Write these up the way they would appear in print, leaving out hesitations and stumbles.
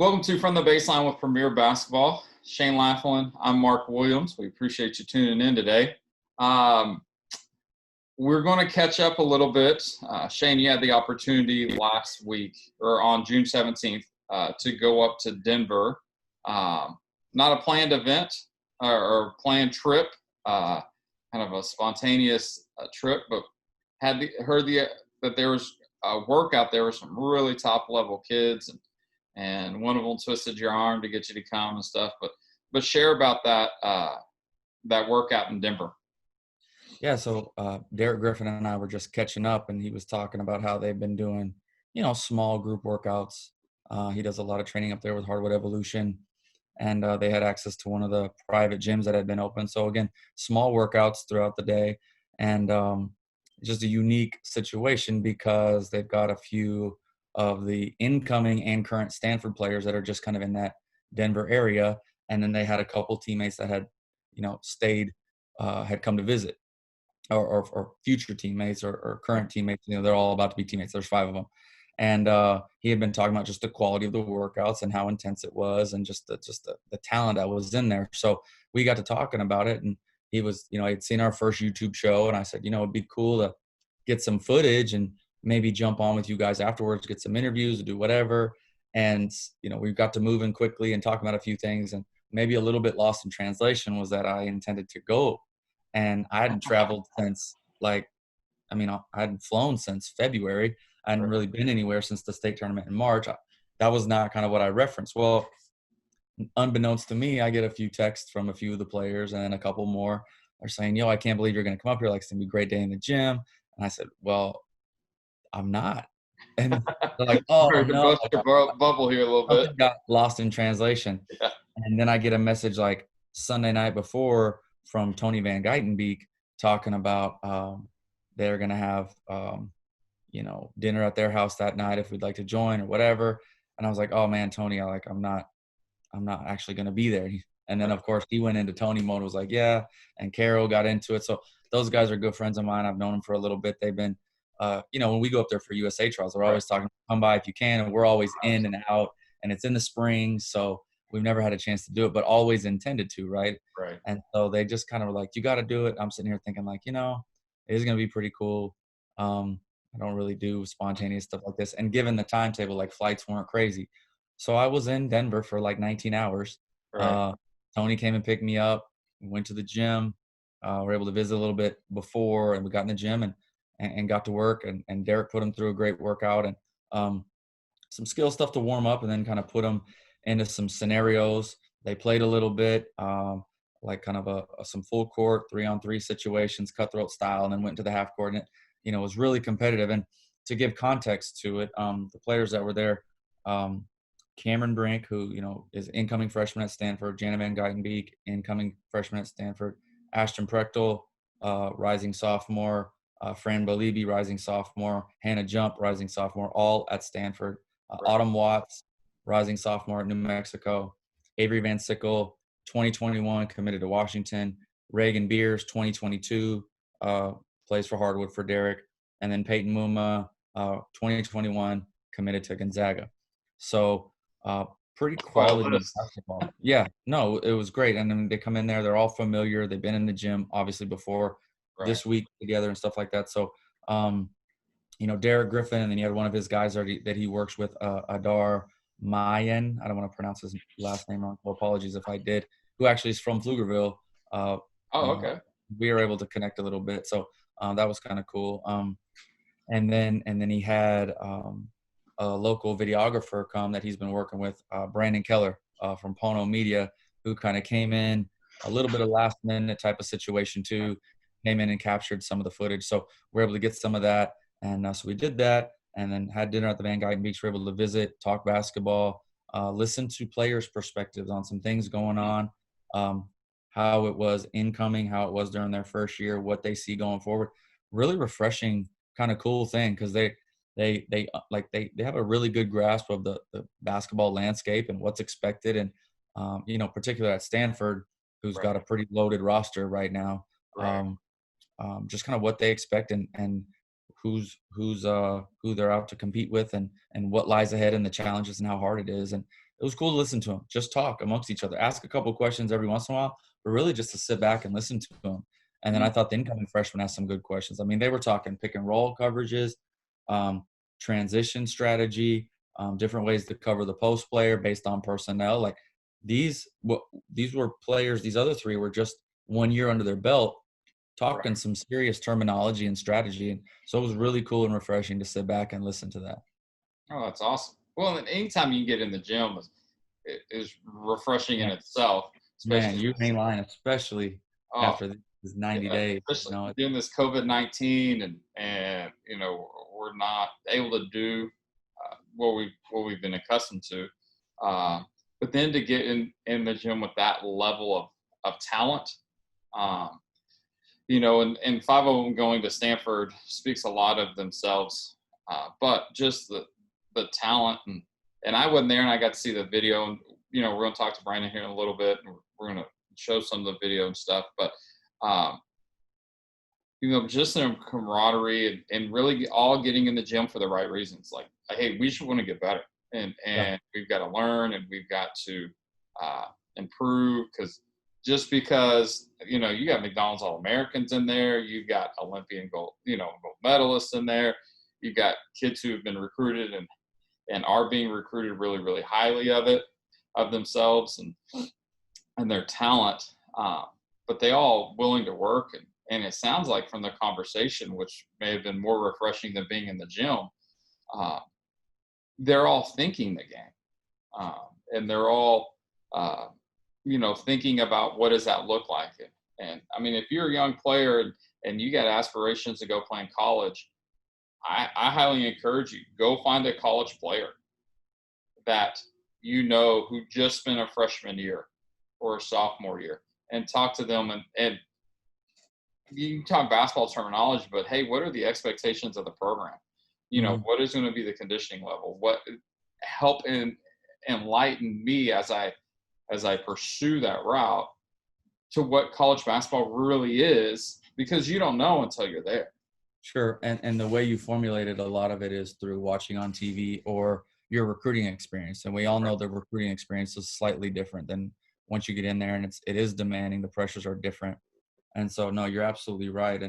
Welcome to From the Baseline with Premier Basketball. Shane Laflin, I'm Mark Williams. We appreciate you tuning in today. We're going to catch up a little bit. Shane, you had the opportunity last week, or on June 17th, to go up to Denver. Not a planned event or planned trip, kind of a spontaneous trip, but heard that there was a workout there with some really top-level kids, and one of them twisted your arm to get you to come and stuff. But share about that workout in Denver. Yeah, so Derek Griffin and I were just catching up, and he was talking about how they've been doing, small group workouts. He does a lot of training up there with Hardwood Evolution, and they had access to one of the private gyms that had been open. So again, small workouts throughout the day, and just a unique situation because they've got a few of the incoming and current Stanford players that are just kind of in that Denver area, and then they had a couple teammates that had, stayed, had come to visit. Or future teammates or current teammates, they're all about to be teammates. There's 5 of them. And he had been talking about just the quality of the workouts and how intense it was and just the talent that was in there. So we got to talking about it, and he was, I'd seen our first YouTube show, and I said, it'd be cool to get some footage and maybe jump on with you guys afterwards, get some interviews, do whatever. And, we got to moving quickly and talking about a few things, and maybe a little bit lost in translation was that I intended to go. And I hadn't traveled since I hadn't flown since February. I hadn't really been anywhere since the state tournament in March. That was not kind of what I referenced. Well, unbeknownst to me, I get a few texts from a few of the players, and a couple more are saying, I can't believe you're going to come up here. Like, it's going to be a great day in the gym. And I said, well, I'm not. And they're like, oh, no. Bust your bubble here a little bit. Got lost in translation. Yeah. And then I get a message like Sunday night before from Tony Van Geitenbeek talking about they're going to have, dinner at their house that night if we'd like to join or whatever. And I was like, oh man, Tony, I'm not actually going to be there. And then of course he went into Tony mode, was like, yeah. And Carol got into it. So those guys are good friends of mine. I've known them for a little bit. They've been, when we go up there for USA trials, we're always talking, come by if you can. And we're always in and out, and it's in the spring. So we've never had a chance to do it, but always intended to, right? Right. And so they just kind of were like, you got to do it. I'm sitting here thinking like, it is going to be pretty cool. I don't really do spontaneous stuff like this. And given the timetable, like flights weren't crazy. So I was in Denver for like 19 hours. Right. Tony came and picked me up, went to the gym. We were able to visit a little bit before, and we got in the gym and got to work. And Derek put him through a great workout and some skill stuff to warm up, and then kind of put him into some scenarios. They played a little bit, like kind of some full court 3-on-3 situations, cutthroat style, and then went to the half court. And it was really competitive. And to give context to it, the players that were there, Cameron Brink, who is incoming freshman at Stanford, Jana Van Geitenbeek, incoming freshman at Stanford, Ashton Prechtel, rising sophomore, Fran Balibi, rising sophomore, Hannah Jump, rising sophomore, all at Stanford, Autumn Watts, rising sophomore at New Mexico, Avery Van Sickle, 2021, committed to Washington, Reagan Beers, 2022, plays for Hardwood for Derek, and then Peyton Muma, 2021, committed to Gonzaga. So pretty quality basketball. Yeah, no, it was great. And then they come in there, they're all familiar. They've been in the gym, obviously, before this week together and stuff like that. So, Derek Griffin, and then he had one of his guys that he works with, Adar Mayen. I don't want to pronounce his last name wrong. Well, apologies if I did. Who actually is from Pflugerville. Okay. We were able to connect a little bit, so that was kind of cool. And then he had a local videographer come that he's been working with, Brandon Keller from Pono Media, who kind of came in a little bit of last minute type of situation too. Came in and captured some of the footage, so we're able to get some of that. And so we did that, and then had dinner at the Van Geitenbeek. We're able to visit, talk basketball, listen to players' perspectives on some things going on, how it was incoming, how it was during their first year, what they see going forward. Really refreshing, kind of cool thing, because they have a really good grasp of the basketball landscape and what's expected, and particularly at Stanford, who's got a pretty loaded roster right now. Just kind of what they expect and who they're out to compete with, and what lies ahead and the challenges and how hard it is. And it was cool to listen to them, just talk amongst each other, ask a couple questions every once in a while, but really just to sit back and listen to them. And then I thought the incoming freshmen asked some good questions. I mean, they were talking pick and roll coverages, transition strategy, different ways to cover the post player based on personnel. Like these were players. These other three were just 1 year under their belt, talking some serious terminology and strategy. And so it was really cool and refreshing to sit back and listen to that. Oh, that's awesome. Well, and anytime you can get in the gym is refreshing in itself. Man, you main line, especially after these 90 days. Especially doing this COVID-19 and we're not able to do what we've been accustomed to. But then to get in the gym with that level of talent, and 5 of them going to Stanford speaks a lot of themselves. But just the talent and I wasn't there and I got to see the video, and we're going to talk to Brandon here in a little bit, and we're going to show some of the video and stuff, but just their camaraderie and really all getting in the gym for the right reasons. Like, hey, we should want to get better, and we've got to learn, and we've got to improve, because you got McDonald's All-Americans in there, you got Olympian gold medalists in there, you got kids who have been recruited and are being recruited really, really highly of themselves and their talent, but they all willing to work, and it sounds like from the conversation, which may have been more refreshing than being in the gym, they're all thinking the game, and they're all thinking about what does that look like. And I mean, if you're a young player and you got aspirations to go play in college, I highly encourage you, go find a college player that who just spent a freshman year or a sophomore year, and talk to them, and you can talk basketball terminology, but hey, what are the expectations of the program? What is going to be the conditioning level? What help enlighten me as I pursue that route to what college basketball really is, because you don't know until you're there. Sure. And the way you formulated a lot of it is through watching on TV or your recruiting experience. And we all know the recruiting experience is slightly different than once you get in there, and it is demanding. The pressures are different. And so, no, you're absolutely right.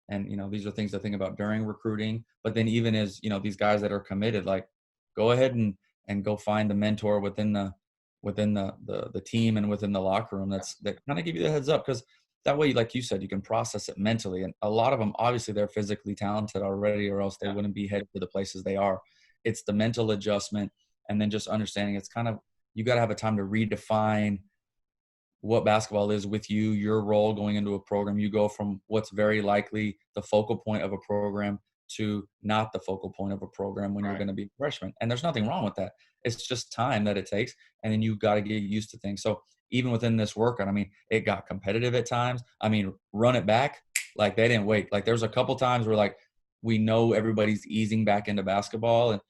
And these are things to think about during recruiting, but then even as, these guys that are committed, like go ahead and go find the mentor within the team and within the locker room that kind of give you the heads up, because that way, like you said, you can process it mentally. And a lot of them, obviously, they're physically talented already, or else they wouldn't be headed to the places they are. It's the mental adjustment, and then just understanding it's kind of, you got to have a time to redefine what basketball is with you, your role going into a program. You go from what's very likely the focal point of a program to not the focal point of a program when you're going to be a freshman. And there's nothing wrong with that. It's just time that it takes, and then you've got to get used to things. So even within this workout, I mean, it got competitive at times. I mean, run it back, like they didn't wait. Like there's a couple times where like we know everybody's easing back into basketball, and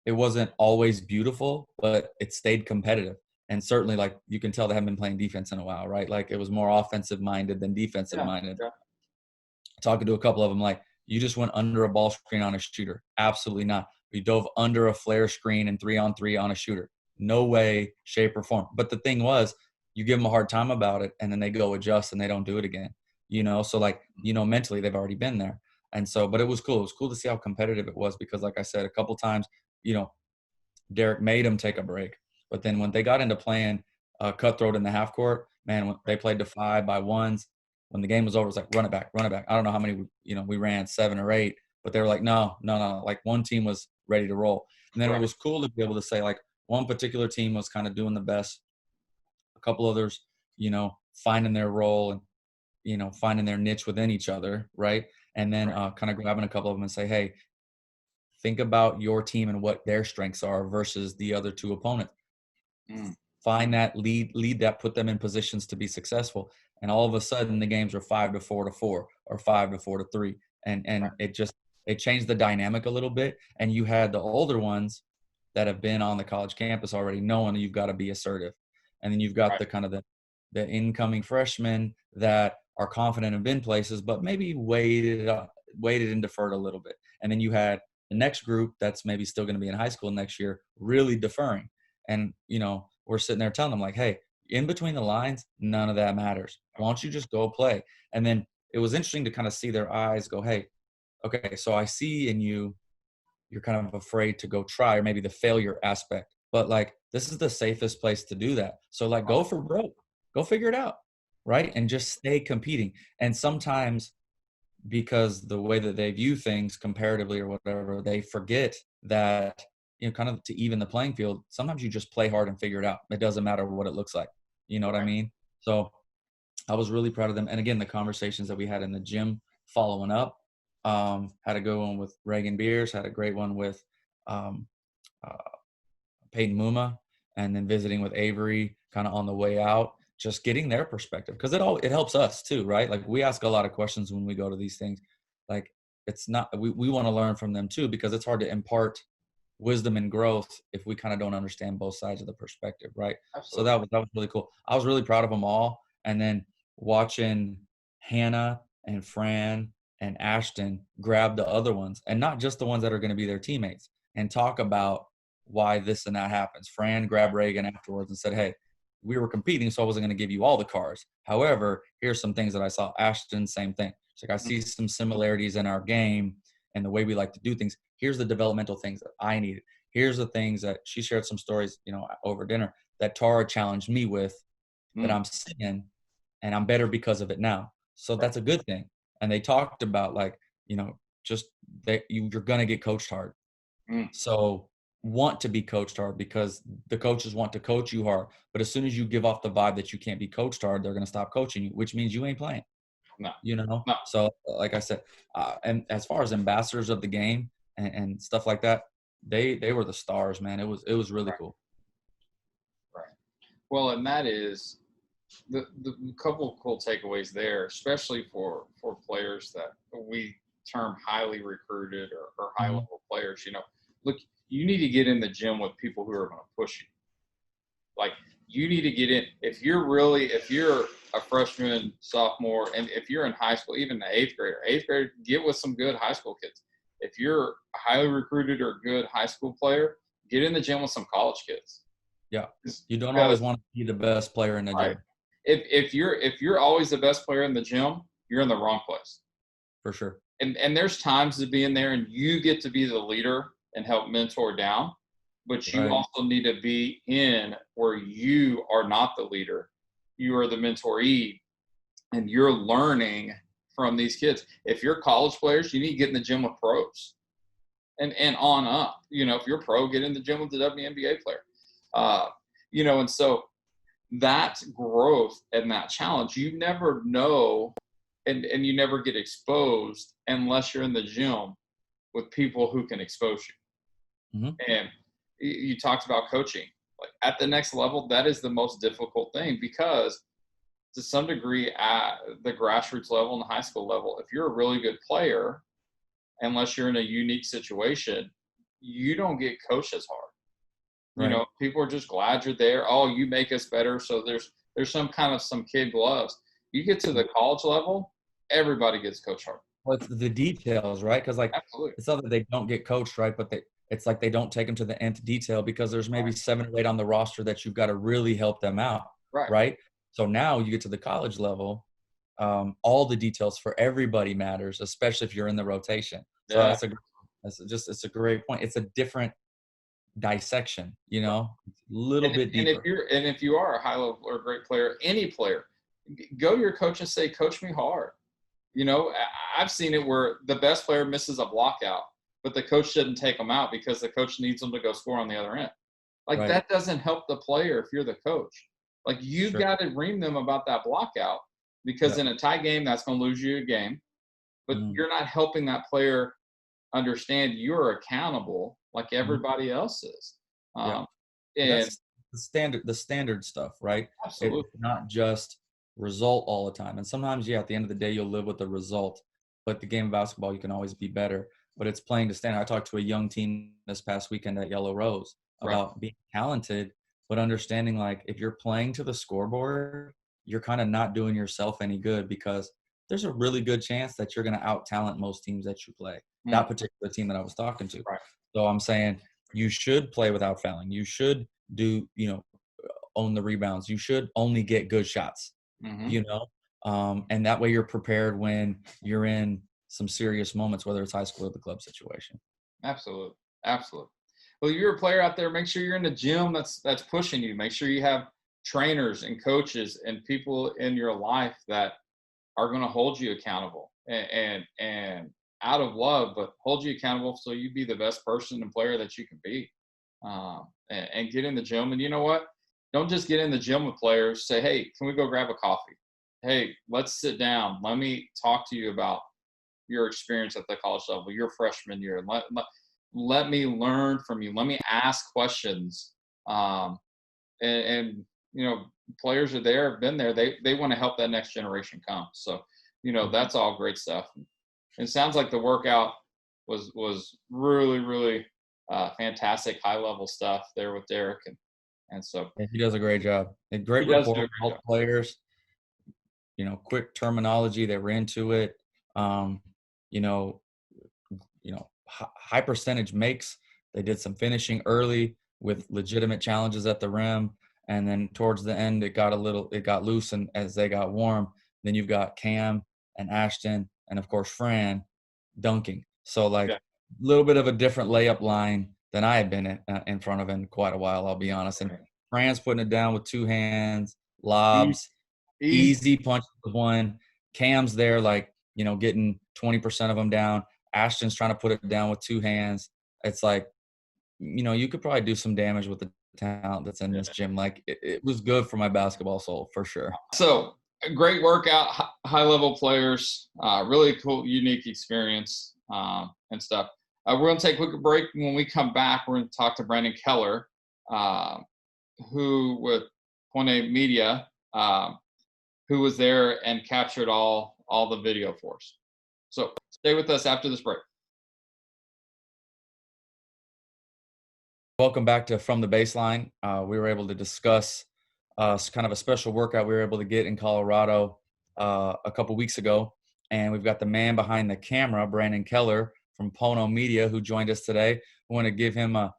it wasn't always beautiful, but it stayed competitive. And certainly, like, you can tell they haven't been playing defense in a while, right? Like, it was more offensive minded than defensive minded. Yeah. Talking to a couple of them, like, you just went under a ball screen on a shooter. Absolutely not. We dove under a flare screen and 3-on-3 on a shooter. No way, shape, or form. But the thing was, you give them a hard time about it, and then they go adjust and they don't do it again. So like, mentally they've already been there. And so, but it was cool. It was cool to see how competitive it was, because like I said, a couple times, Derek made them take a break. But then when they got into playing cutthroat in the half court, man, when they played to 5 by 1s, when the game was over, it was like, run it back. I don't know how many, we ran 7 or 8, but they were like, no. Like one team was ready to roll. And then it was cool to be able to say, like, one particular team was kind of doing the best. A couple others, finding their role and, finding their niche within each other, right? And then kind of grabbing a couple of them and say, hey, think about your team and what their strengths are versus the other 2 opponents. Find that lead that, put them in positions to be successful. And all of a sudden the games are 5-4 to 4 or 5-4 to 3. And it changed the dynamic a little bit. And you had the older ones that have been on the college campus already knowing that you've got to be assertive. And then you've got the kind of the incoming freshmen that are confident and been places, but maybe waited and deferred a little bit. And then you had the next group that's maybe still going to be in high school next year, really deferring. And, we're sitting there telling them like, hey, in between the lines, none of that matters. Why don't you just go play? And then it was interesting to kind of see their eyes go, hey, okay, so I see in you, you're kind of afraid to go try, or maybe the failure aspect. But like, this is the safest place to do that. So like, go for broke, go figure it out, right? And just stay competing. And sometimes, because the way that they view things comparatively or whatever, they forget that, kind of to even the playing field, sometimes you just play hard and figure it out. It doesn't matter what it looks like. You know what I mean? So I was really proud of them. And again, the conversations that we had in the gym following up, had a good one with Reagan Beers, had a great one with um, uh, Peyton Muma, and then visiting with Avery kind of on the way out, just getting their perspective. Because it helps us too, right? Like, we ask a lot of questions when we go to these things. Like, it's not, we want to learn from them too, because it's hard to impart wisdom and growth if we kind of don't understand both sides of the perspective, right? Absolutely. So that was really cool. I was really proud of them all. And then watching Hannah and Fran and Ashton grab the other ones, and not just the ones that are going to be their teammates, and talk about why this and that happens. Fran grabbed Reagan afterwards and said, hey, we were competing, so I wasn't going to give you all the cars. However, here's some things that I saw. Ashton, same thing. She's like, I see some similarities in our game and the way we like to do things. Here's the developmental things that I needed. Here's the things that she shared some stories, over dinner that Tara challenged me with, that I'm seeing, and I'm better because of it now. So that's a good thing. And they talked about like, just that you're going to get coached hard. So want to be coached hard, because the coaches want to coach you hard. But as soon as you give off the vibe that you can't be coached hard, they're going to stop coaching you, which means you ain't playing. No. No. No. So like I said, and as far as ambassadors of the game and stuff like that, they were the stars, man. It was really cool. Right. Well, and that is the couple of cool takeaways there, especially for players that we term highly recruited or high level players. Look, you need to get in the gym with people who are going to push you. Like, you need to get in. If you're a freshman, sophomore, and if you're in high school, even the eighth grade, get with some good high school kids. If you're a highly recruited or good high school player, get in the gym with some college kids. Yeah. You don't always want to be the best player in the gym. If you're always the best player in the gym, you're in the wrong place. For sure. And there's times to be in there and you get to be the leader and help mentor down, but you also need to be in where you are not the leader. You are the mentoree, and you're learning from these kids. If you're college players, you need to get in the gym with pros and on up. If you're a pro, get in the gym with the WNBA player. And so that growth and that challenge, you never know, and you never get exposed unless you're in the gym with people who can expose you. And you talked about coaching. Like, at the next level, that is the most difficult thing, because to some degree at the grassroots level and the high school level, if you're a really good player, unless you're in a unique situation, you don't get coached as hard. People are just glad you're there. Oh, you make us better. So there's some kid gloves. You get to the college level, everybody gets coached hard. Well, it's the details, right? Because Absolutely. It's not that they don't get coached, right? But it's like they don't take them to the nth detail, because there's maybe 7 or 8 on the roster that you've got to really help them out, right? So now you get to the college level, all the details for everybody matters, especially if you're in the rotation. So it's a great point. It's a different dissection, a little bit deeper. And if you are a high level or great player, any player, go to your coach and say, coach me hard. I've seen it where the best player misses a block out, but the coach didn't take them out because the coach needs them to go score on the other end. That doesn't help the player if you're the coach. You've got to ream them about that block out, because in a tie game, that's going to lose you a game. But you're not helping that player understand you're accountable like everybody else is. And that's the standard stuff, right? Absolutely. It's not just result all the time. And sometimes, at the end of the day, you'll live with the result. But the game of basketball, you can always be better. But it's playing to standard. I talked to a young team this past weekend at Yellow Rose about being talented, but understanding, like, if you're playing to the scoreboard, you're kind of not doing yourself any good, because there's a really good chance that you're going to out-talent most teams that you play. That particular team that I was talking to. So I'm saying you should play without fouling. You should do, own the rebounds. You should only get good shots, Mm-hmm. you know? And that way you're prepared when you're in some serious moments, whether it's high school or the club situation. Absolutely. Absolutely. Well, you're a player out there. Make sure you're in a gym that's pushing you. Make sure you have trainers and coaches and people in your life that are going to hold you accountable and out of love, but hold you accountable so you be the best person and player that you can be. And get in the gym. And you know what? Don't just get in the gym with players. Say, hey, can we go grab a coffee? Hey, let's sit down. Let me talk to you about your experience at the college level, your freshman year. Let me learn from you. Let me ask questions. And players are there, have been there. They want to help that next generation come. So, that's all great stuff. And it sounds like the workout was really, really fantastic, high level stuff there with Derek, and so Yeah, he does a great job. A he great does do rapport a with great all job. the players. Quick terminology. They were into it. Um, you know, high percentage makes. They did some finishing early with legitimate challenges at the rim, and then towards the end, it got loose, and as they got warm, then you've got Cam and Ashton, and of course Fran dunking. So like Yeah. a little bit of a different layup line than I had been in front of in quite a while. I'll be honest. And Fran's putting it down with two hands, Easy, lobs, easy. easy punches with one. Cam's there, like, getting 20% of them down. Ashton's trying to put it down with two hands. It's like, you could probably do some damage with the talent that's in this gym. Like, it was good for my basketball soul for sure. So a great workout, high level players, really cool, unique experience and stuff. We're going to take a quick break. When we come back, we're going to talk to Brandon Keller, uh, who with Pono Media, who was there and captured all the video for us. So stay with us after this break. Welcome back to From the Baseline. We were able to discuss kind of a special workout we were able to get in Colorado a couple weeks ago. And we've got the man behind the camera, Brandon Keller from Pono Media, who joined us today. We want to give him a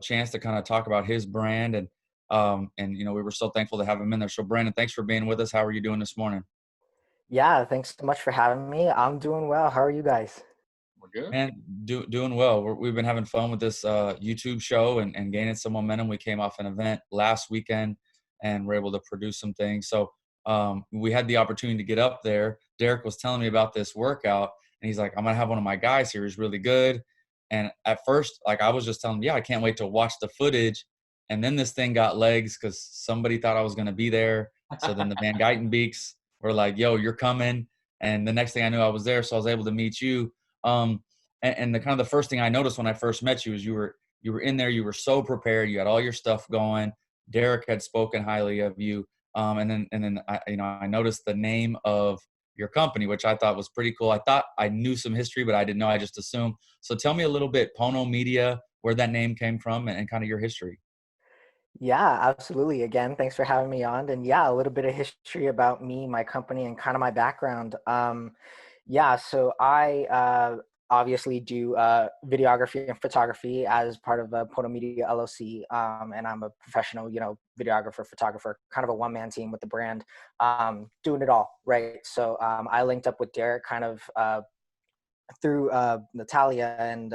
chance to kind of talk about his brand. And we were so thankful to have him in there. So, Brandon, thanks for being with us. How are you doing this morning? Yeah, thanks so much for having me. I'm doing well. How are you guys? We're good. Man, doing well. We've been having fun with this YouTube show and gaining some momentum. We came off an event last weekend and we're able to produce some things. So we had the opportunity to get up there. Derek was telling me about this workout, and he's like, I'm going to have one of my guys here who's really good. And at first, like, I was just telling him, yeah, I can't wait to watch the footage. And then this thing got legs because somebody thought I was going to be there. So then the Van Geitenbeeks were like, yo, you're coming. And the next thing I knew, I was there. So I was able to meet you. And the kind of the first thing I noticed when I first met you is you were in there, you were so prepared, you had all your stuff going. Derek had spoken highly of you, and then I noticed the name of your company, which I thought was pretty cool. I thought I knew some history, but I didn't know. I just assumed. So tell me a little bit, Pono Media, where that name came from, and kind of your history. Yeah, absolutely. Again, thanks for having me on. And yeah, a little bit of history about me, my company, and kind of my background. Yeah, so I obviously do videography and photography as part of Pono Media LLC, and I'm a professional, videographer, photographer, kind of a one-man team with the brand, doing it all, right? So I linked up with Derek kind of through Natalia, and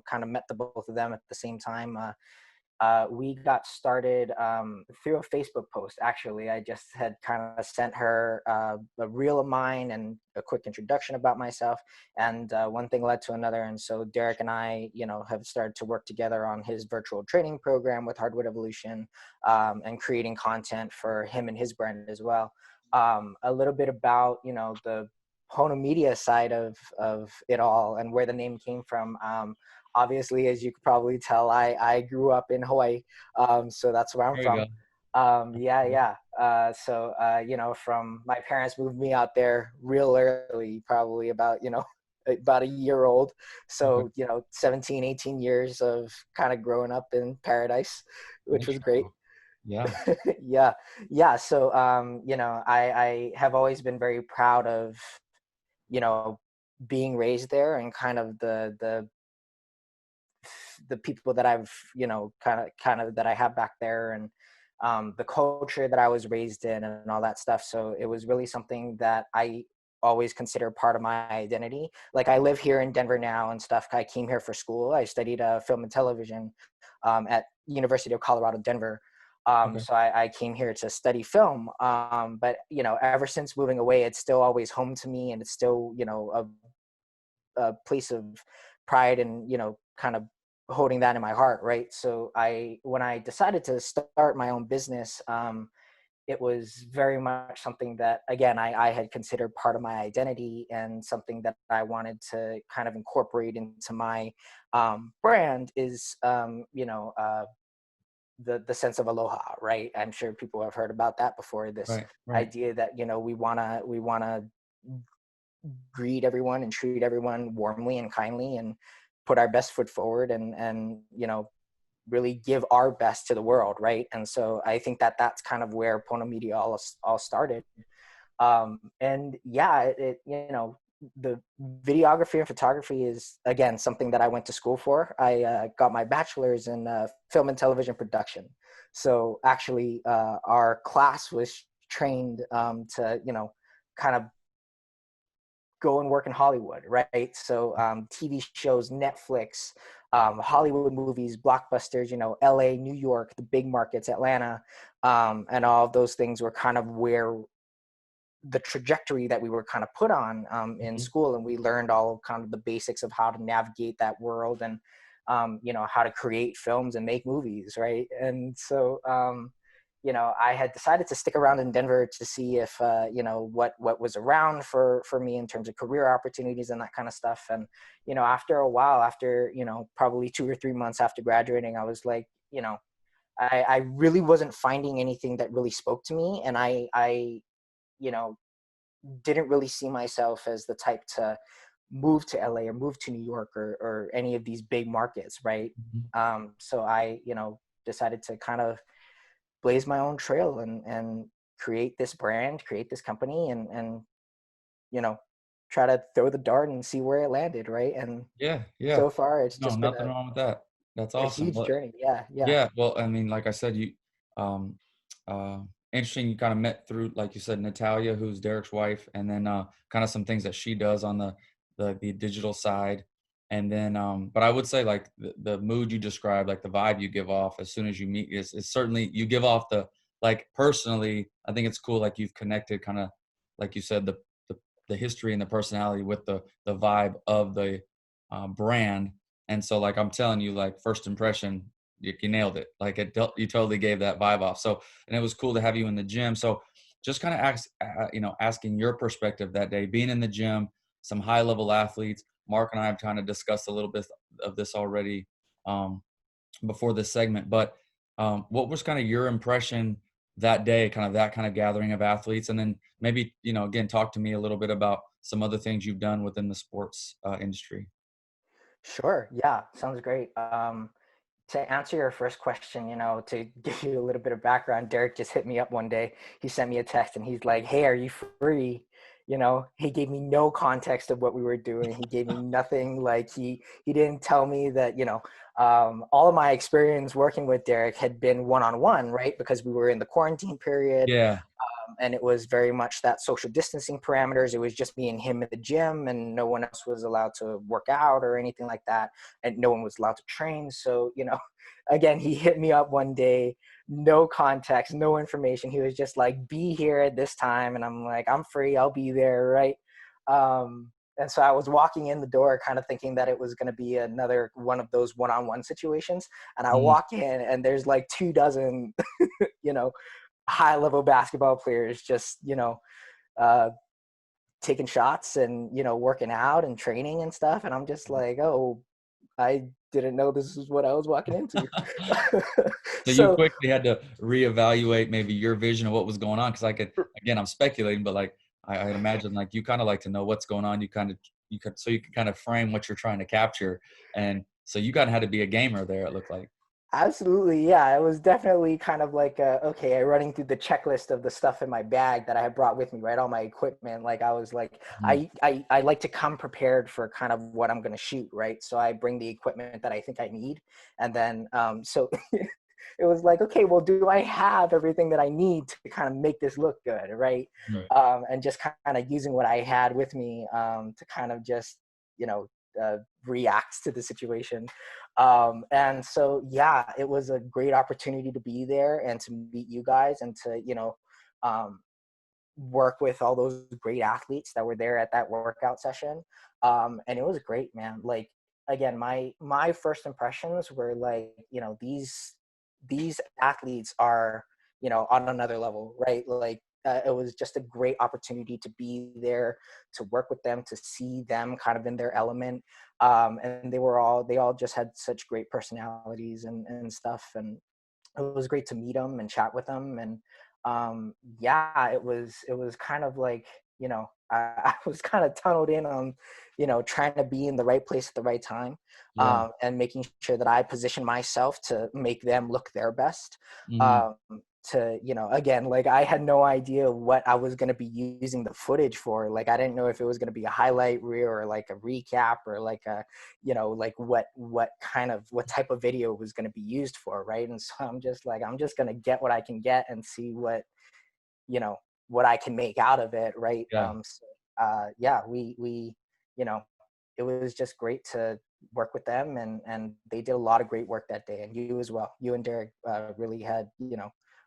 kind of met the both of them at the same time. We got started through a Facebook post. Actually, I just had kind of sent her a reel of mine and a quick introduction about myself, and one thing led to another. And so Derek and I, have started to work together on his virtual training program with Hardwood Evolution, and creating content for him and his brand as well. A little bit about the Pono Media side of it all and where the name came from. Obviously, as you could probably tell, I grew up in Hawaii, so that's where I'm There you from. go. From my parents moved me out there real early, probably about, about a year old. Okay. So, 17, 18 years of kind of growing up in paradise, which was great. Yeah. Yeah. Yeah. So, I have always been very proud of, being raised there and kind of the the people that I've, kind of that I have back there, and the culture that I was raised in and all that stuff. So it was really something that I always consider part of my identity. Like, I live here in Denver now and stuff. I came here for school. I studied film and television at University of Colorado, Denver. Okay. So I came here to study film. But, ever since moving away, it's still always home to me, and it's still, a place of pride and, kind of holding that in my heart. Right. So when I decided to start my own business, it was very much something that, again, I had considered part of my identity, and something that I wanted to kind of incorporate into my brand is, the sense of aloha, right? I'm sure people have heard about that before. This Right. Right. idea that, we wanna greet everyone and treat everyone warmly and kindly, and put our best foot forward, and really give our best to the world, right? And so I think that that's kind of where Pono Media all started. And yeah, the videography and photography is, again, something that I went to school for. I got my bachelor's in film and television production. So actually, our class was trained to, kind of go and work in Hollywood, right? So TV shows, Netflix, Hollywood movies, blockbusters, LA, New York, the big markets, Atlanta, and all of those things were kind of where the trajectory that we were kind of put on in Mhm. school. And we learned all kind of the basics of how to navigate that world, and, how to create films and make movies, right? And so, I had decided to stick around in Denver to see if, what was around for me in terms of career opportunities and that kind of stuff. And, after a while, after, probably 2 or 3 months after graduating, I was like, I really wasn't finding anything that really spoke to me. And I you know, didn't really see myself as the type to move to LA or move to New York, or any of these big markets, right? Mhm. So I, decided to kind of blaze my own trail, and create this brand, create this company, and you know, try to throw the dart and see where it landed, right? And Yeah. Yeah. so far, it's No, just been nothing wrong with that. That's a awesome. huge But journey. Yeah, yeah. yeah, well, I mean, like I said, um, uh, interesting. You kind of met through, like you said, Natalia, who's Derek's wife, and then kind of some things that she does on the digital side, and then, but I would say like the mood you described, like the vibe you give off as soon as you meet is certainly you give off the like personally. I think it's cool. Like you've connected, kind of like you said, the the history and the personality with the vibe of the brand. And so, like I'm telling you, like first impression, you nailed it. Like you totally gave that vibe off. So, and it was cool to have you in the gym. So, just kind of asking your perspective that day, being in the gym, some high level athletes. Mark and I have kind of discussed a little bit of this already um, before this segment, but what was kind of your impression that day, kind of that kind of gathering of athletes, and then maybe again talk to me a little bit about some other things you've done within the sports industry. Sure. Yeah. Sounds great. To answer your first question, to give you a little bit of background, Derek just hit me up one day. He sent me a text and he's like, "Hey, are you free?" He gave me no context of what we were doing. He gave me nothing. Like, he didn't tell me that, all of my experience working with Derek had been one-on-one, right? Because we were in the quarantine period, Yeah. and it was very much that social distancing parameters. It was just me and him in the gym, and no one else was allowed to work out or anything like that, and no one was allowed to train. So, again, he hit me up one day, no context, no information. He was just like, "Be here at this time," and I'm like, "I'm free, I'll be there," right? And so I was walking in the door kind of thinking that it was going to be another one of those one-on-one situations, and I Mhm. walk in and there's like 2 dozen you know high level basketball players just, uh, taking shots and, working out and training and stuff. And I'm just like, oh, I didn't know this is what I was walking into. So you So quickly had to reevaluate maybe your vision of what was going on, because I could, again, I'm speculating, but like I'd imagine like you kind of like to know what's going on. You could so you can kind of frame what you're trying to capture, and so you kind of had to be a gamer there. It looked like. Absolutely, yeah. It was definitely kind of like, okay, I running through the checklist of the stuff in my bag that I had brought with me, right? All my equipment. Like I was like, Mhm. I like to come prepared for kind of what I'm going to shoot, right? So I bring the equipment that I think I need, and then so it was like, okay, well, do I have everything that I need to kind of make this look good, right? Right. And just kind of using what I had with me to kind of just, you know, react to the situation. And so, yeah, it was a great opportunity to be there and to meet you guys and to, um, work with all those great athletes that were there at that workout session. And it was great, man. Like, again, my first impressions were like, these athletes are, on another level, right? Like, it was just a great opportunity to be there, to work with them, to see them kind of in their element. And they all just had such great personalities and stuff. And it was great to meet them and chat with them. And yeah, it was kind of like, I was kind of tunneled in on, trying to be in the right place at the right time, Yeah. and making sure that I position myself to make them look their best. Mhm. um, to, again, like I had no idea what I was going to be using the footage for. Like I didn't know if it was going to be a highlight reel or like a recap or like a, like what type of video was going to be used for, right? And so I'm just like, I'm just going to get what I can get and see you know what I can make out of it, right? Yeah. Yeah, we you know it was just great to work with them, and they did a lot of great work that day, and you as well. You and Derek really had,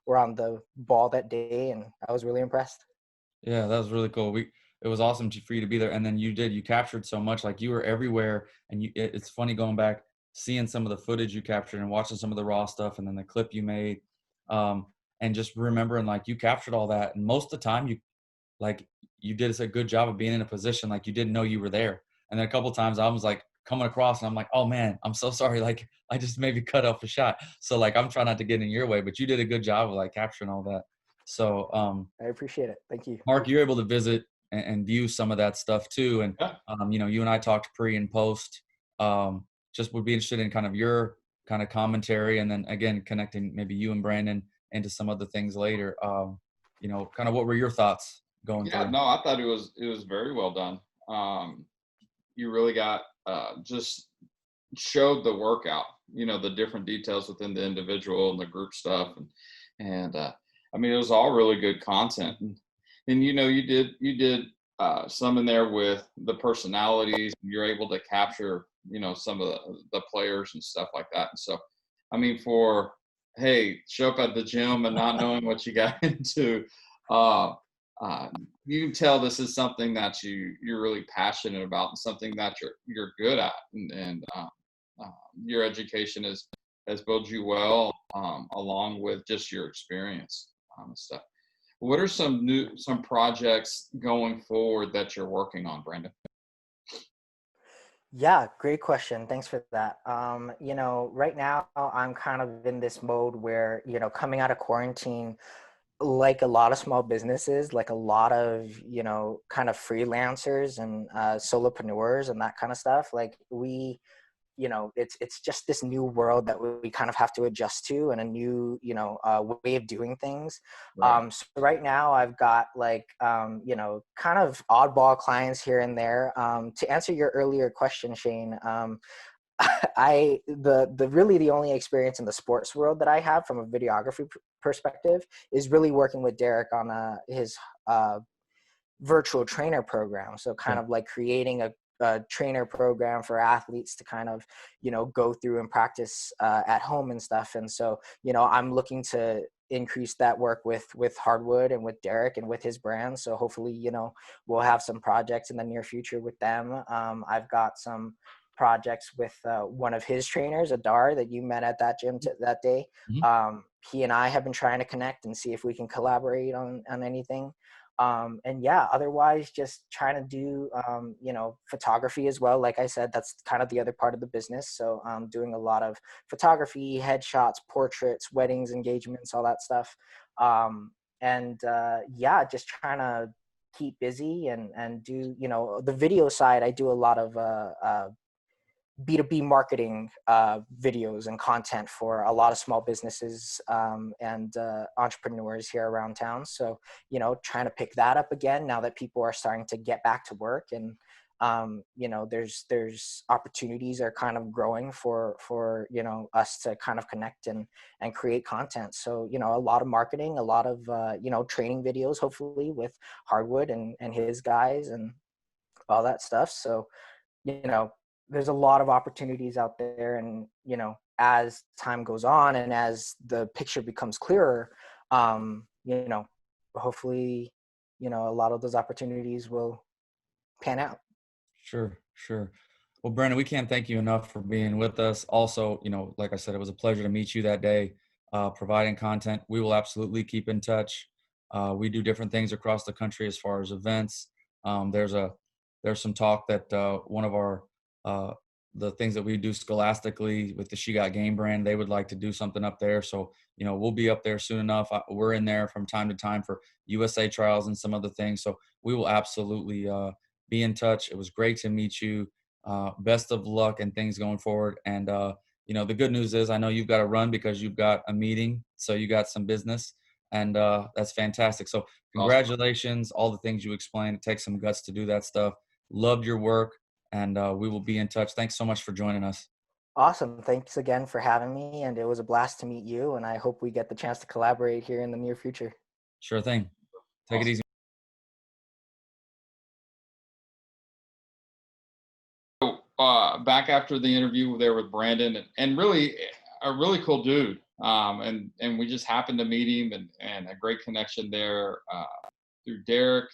were on the ball that day, and I was really impressed. Yeah, that was really cool. It was awesome for you to be there, and then you captured so much. Like you were everywhere, and it's funny going back, seeing some of the footage you captured and watching some of the raw stuff, and then the clip you made, and just remembering like you captured all that. And most of the time, like you did a good job of being in a position like you didn't know you were there. And then a couple of times I was like coming across, and I'm like, oh man, I'm so sorry. Like I just maybe cut off a shot. So like I'm trying not to get in your way, but you did a good job of like capturing all that. So I appreciate it. Thank you. Mark, you're able to visit and view some of that stuff too. And, Yeah. you and I talked pre and post. Just would be interested in kind of your kind of commentary, and then again, connecting maybe you and Brandon into some other things later. Kind of what were your thoughts going Yeah, through? no, I thought it was very well done. You really got just showed the workout, the different details within the individual and the group stuff, and I mean, it was all really good content. And you did some in there with the personalities. You're able to capture, some of the players and stuff like that. And so, I mean, for hey, show up at the gym and not knowing what you got into, uh, uh, you can tell this is something that you're really passionate about and something that you're good at, and your education has built you well, along with just your experience, and stuff. What are some projects going forward that you're working on, Brandon? Yeah, great question. Thanks for that. Right now I'm kind of in this mode where, coming out of quarantine, like a lot of small businesses, like a lot of, kind of freelancers and solopreneurs and that kind of stuff, like it's just this new world that we kind of have to adjust to, and a new, way of doing things. Right. So right now I've got like, kind of oddball clients here and there. To answer your earlier question, Shane, the really the only experience in the sports world that I have from a videography perspective is really working with Derek on his virtual trainer program. So kind Okay. of like creating a trainer program for athletes to kind of, go through and practice at home and stuff. And so, I'm looking to increase that work with Hardwood and with Derek and with his brand. So hopefully, we'll have some projects in the near future with them. I've got some projects with one of his trainers, Adar, that you met at that gym that day. Mhm. He and I have been trying to connect and see if we can collaborate on anything. And yeah, otherwise just trying to do, photography as well. Like I said, that's kind of the other part of the business. So I'm doing a lot of photography, headshots, portraits, weddings, engagements, all that stuff. And yeah, just trying to keep busy and do, the video side. I do a lot of B2B marketing videos and content for a lot of small businesses and entrepreneurs here around town. So, trying to pick that up again now that people are starting to get back to work, and there's opportunities are kind of growing for us to kind of connect and create content. So a lot of marketing, a lot of training videos, hopefully with Hardwood and his guys and all that stuff. So there's a lot of opportunities out there, and as time goes on and as the picture becomes clearer, hopefully a lot of those opportunities will pan out. Sure, sure. Well, Brandon, we can't thank you enough for being with us. Also, like I said, it was a pleasure to meet you that day, providing content. We will absolutely keep in touch. We do different things across the country as far as events. There's some talk that one of our the things that we do scholastically with the She Got Game brand, they would like to do something up there. So, we'll be up there soon enough. We're in there from time to time for USA trials and some other things. So we will absolutely be in touch. It was great to meet you. Best of luck and things going forward. And, the good news is I know you've got to run because you've got a meeting. So you got some business, and that's fantastic. So congratulations, all the things you explained. It takes some guts to do that stuff. Loved your work, and we will be in touch. Thanks so much for joining us. Awesome. Thanks again for having me. And it was a blast to meet you. And I hope we get the chance to collaborate here in the near future. Sure thing. Take it easy. Back after the interview there with Brandon, and really a really cool dude. And we just happened to meet him, and a great connection there through Derek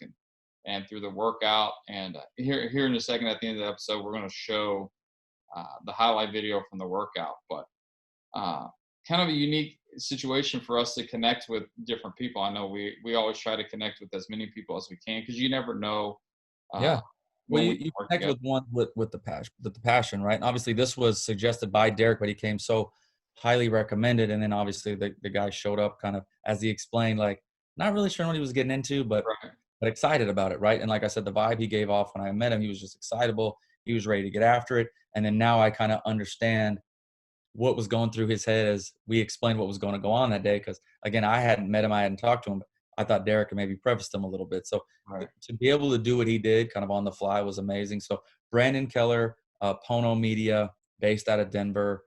and through the workout. And here in a second at the end of the episode, we're going to show the highlight video from the workout. But kind of a unique situation for us to connect with different people. I know we always try to connect with as many people as we can, because you never know. Yeah. Well, you connect with one with the passion, right? And obviously, this was suggested by Derek, but he came so highly recommended, and then obviously the guy showed up kind of as he explained, like not really sure what he was getting into, but excited about it, right? And like I said, the vibe he gave off when I met him, he was just excitable. He was ready to get after it, and then now I kind of understand what was going through his head as we explained what was going to go on that day. Because again, I hadn't met him, I hadn't talked to him, but I thought Derek had maybe prefaced him a little bit. So to be able to do what he did kind of on the fly was amazing. So Brandon Keller, Pono Media, based out of Denver,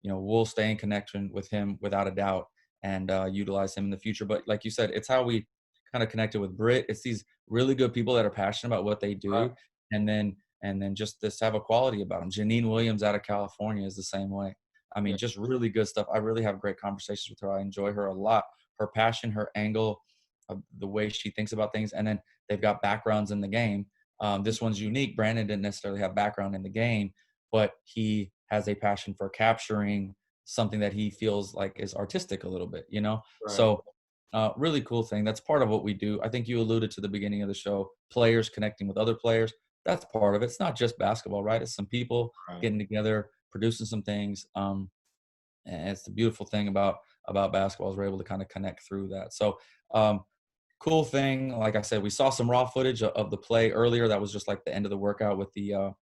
we'll stay in connection with him without a doubt, and utilize him in the future. But like you said, it's how we kind of connected with Britt. It's these really good people that are passionate about what they do. And then just this have a quality about them. Janine Williams out of California is the same way. I mean, just really good stuff. I really have great conversations with her. I enjoy her a lot. Her passion, her angle, the way she thinks about things. And then they've got backgrounds in the game. This one's unique. Brandon didn't necessarily have background in the game, but he has a passion for capturing something that he feels like is artistic a little bit, So really cool thing. That's part of what we do. I think you alluded to the beginning of the show, players connecting with other players. That's part of it. It's not just basketball, right? It's some people getting together, producing some things. And it's the beautiful thing about basketball is we're able to kind of connect through that. So cool thing. Like I said, we saw some raw footage of the play earlier. That was just like the end of the workout with the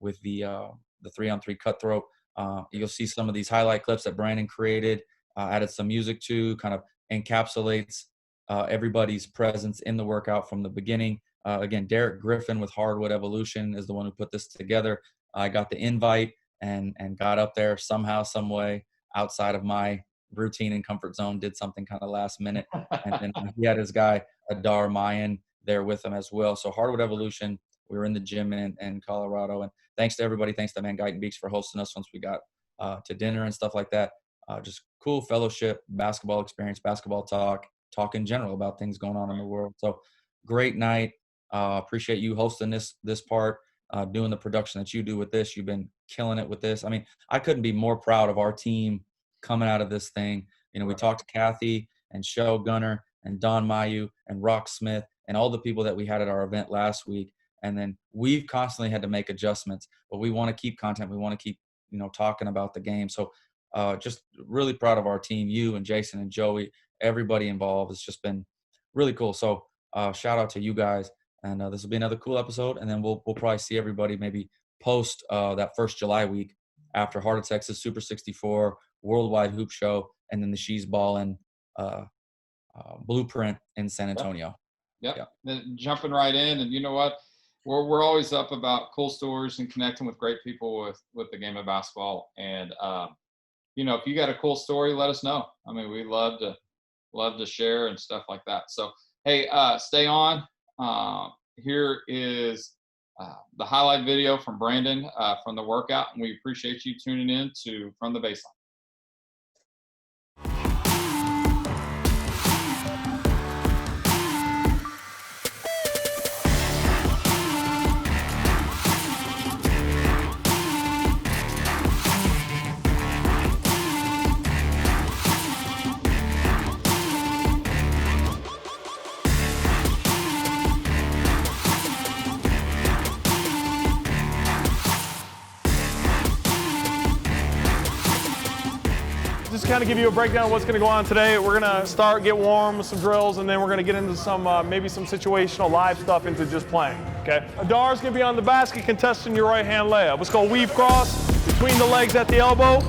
3-on-3 cutthroat. You'll see some of these highlight clips that Brandon created, added some music to, kind of encapsulates everybody's presence in the workout from the beginning. Again, Derek Griffin with Hardwood Evolution is the one who put this together. I got the invite and got up there somehow, some way, outside of my routine and comfort zone, did something kind of last minute. And then he had his guy, Adar Mayan, there with him as well. So Hardwood Evolution, we were in the gym in Colorado. And thanks to everybody. Thanks to Guyton Beach for hosting us once we got to dinner and stuff like that. Just cool fellowship, basketball experience, basketball talk in general about things going on in the world. So great night. Appreciate you hosting this part, doing the production that you do with this. You've been killing it with this. I mean, I couldn't be more proud of our team coming out of this thing. We talked to Kathy and Show Gunner and Don Mayu and Rock Smith and all the people that we had at our event last week. And then we've constantly had to make adjustments, but we want to keep content. We want to keep, talking about the game. So just really proud of our team, you and Jason and Joey, everybody involved. It's just been really cool. So shout out to you guys. And this will be another cool episode. And then we'll probably see everybody maybe post that first July week after Heart of Texas, Super 64, Worldwide Hoop Show, and then the She's Ballin' Blueprint in San Antonio. Yep. Then jumping right in, and you know what? We're always up about cool stories and connecting with great people with the game of basketball. And you know, if you got a cool story, let us know. I mean, we love to share and stuff like that. So hey, stay on. Here is the highlight video from Brandon from the workout, and we appreciate you tuning in to From the Baseline. Just kind of give you a breakdown of what's going to go on today. We're going to get warm with some drills, and then we're going to get into some maybe some situational live stuff into just playing. Okay. Adar's going to be on the basket contesting your right hand layup. It's called weave cross between the legs at the elbow.